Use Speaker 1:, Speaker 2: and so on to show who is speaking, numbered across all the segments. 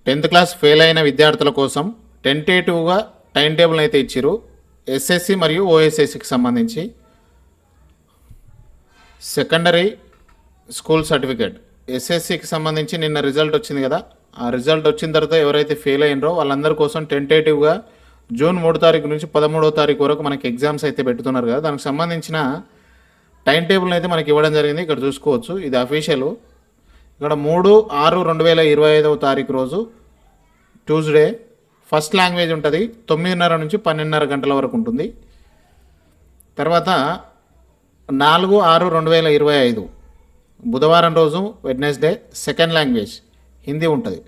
Speaker 1: 10th class fail అయిన విద్యార్థుల కోసం టెంటేటివ్గా టైం టేబుల్ అయితే ఇచ్చారు. ఎస్ఎస్సి మరియు ఓఎస్ఎస్సికి సంబంధించి సెకండరీ స్కూల్ సర్టిఫికేట్ ఎస్ఎస్సికి సంబంధించి నిన్న రిజల్ట్ వచ్చింది కదా. ఆ రిజల్ట్ వచ్చిన తర్వాత ఎవరైతే ఫెయిల్ అయినరో వాళ్ళందరి కోసం టెంటేటివ్గా జూన్ 3 తారీఖు నుంచి 13వ తారీఖు వరకు మనకి ఎగ్జామ్స్ అయితే పెడుతున్నారు కదా. దానికి సంబంధించిన టైం టేబుల్ని అయితే మనకి ఇవ్వడం జరిగింది. ఇక్కడ చూసుకోవచ్చు, ఇది అఫీషియల్. ఇక్కడ 3/6/2025 తారీఖు రోజు ట్యూస్డే ఫస్ట్ లాంగ్వేజ్ ఉంటుంది. 9:30 నుంచి 12:30 గంటల వరకు ఉంటుంది. తర్వాత 4/6/2025 బుధవారం రోజు వెడ్నెస్డే సెకండ్ లాంగ్వేజ్ హిందీ ఉంటుంది.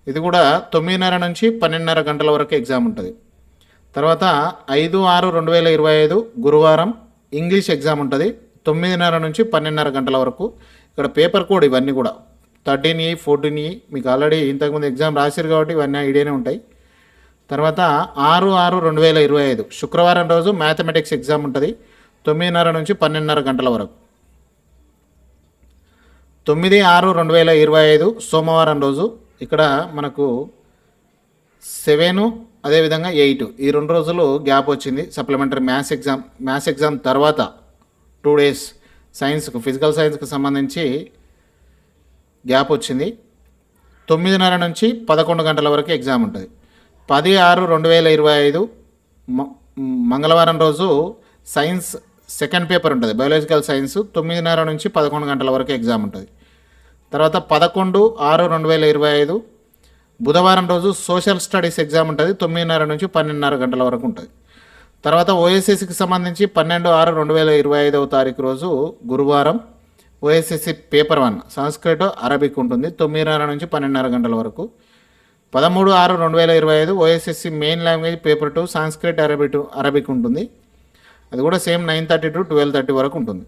Speaker 1: ఇది కూడా 9:30 నుంచి 12:30 గంటల వరకు ఎగ్జామ్ ఉంటుంది. తర్వాత 5/6/2025 గురువారం ఇంగ్లీష్ ఎగ్జామ్ ఉంటుంది. 9:30 నుంచి 12:30 గంటల వరకు. ఇక్కడ పేపర్ కోడ్ ఇవన్నీ కూడా 13E 14E మీకు ఆల్రెడీ ఇంతకుముందు ఎగ్జామ్ రాశారు కాబట్టి ఇవన్నీ ఐడియానే ఉంటాయి. తర్వాత 6/6/2025 శుక్రవారం రోజు మ్యాథమెటిక్స్ ఎగ్జామ్ ఉంటుంది. 9:30 నుంచి 12:30 గంటల వరకు. 9/6/2025 సోమవారం రోజు ఇక్కడ మనకు 7 అదేవిధంగా 8 ఈ 2 రోజులు గ్యాప్ వచ్చింది. సప్లిమెంటరీ మ్యాథ్స్ ఎగ్జామ్ తర్వాత 2 డేస్ సైన్స్కు ఫిజికల్ సైన్స్కి సంబంధించి గ్యాప్ వచ్చింది. 9:30 నుంచి 11 గంటల వరకు ఎగ్జామ్ ఉంటుంది. 10/6/2025 మంగళవారం రోజు సైన్స్ సెకండ్ పేపర్ ఉంటుంది, బయాలజికల్ సైన్స్. 9:30 నుంచి 11 గంటల వరకు ఎగ్జామ్ ఉంటుంది. తర్వాత 11/6/2025 బుధవారం రోజు సోషల్ స్టడీస్ ఎగ్జామ్ ఉంటుంది. 9:30 నుంచి 12:30 గంటల వరకు ఉంటుంది. తర్వాత ఓఎస్ఎస్సికి సంబంధించి 12/6/2025 తారీఖు రోజు గురువారం ఓఎస్ఎస్సి పేపర్ 1 సంస్కృత అరబిక్ ఉంటుంది. 9:30 నుంచి 12:30 గంటల వరకు. 13/6/2025 ఓఎస్ఎస్సి మెయిన్ లాంగ్వేజ్ పేపర్ 2 సంస్కృత అరబిక్ ఉంటుంది. అది కూడా సేమ్ 9:30 to 12:30 వరకు ఉంటుంది.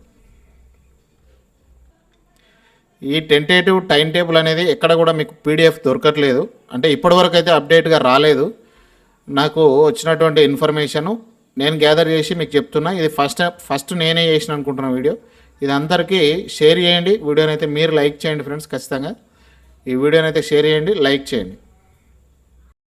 Speaker 1: ఈ టెంటేటివ్ టైం టేబుల్ అనేది ఎక్కడ కూడా మీకు పీడిఎఫ్ దొరకట్లేదు. అంటే ఇప్పటివరకు అయితే అప్డేట్గా రాలేదు. నాకు వచ్చినటువంటి ఇన్ఫర్మేషను నేను గ్యాదర్ చేసి మీకు చెప్తున్నా. ఇది ఫస్ట్ నేనే చేసిన అనుకుంటున్న వీడియో. ఇది అందరికీ షేర్ చేయండి. వీడియోని అయితే మీరు లైక్ చేయండి ఫ్రెండ్స్. ఖచ్చితంగా ఈ వీడియోని అయితే షేర్ చేయండి, లైక్ చేయండి.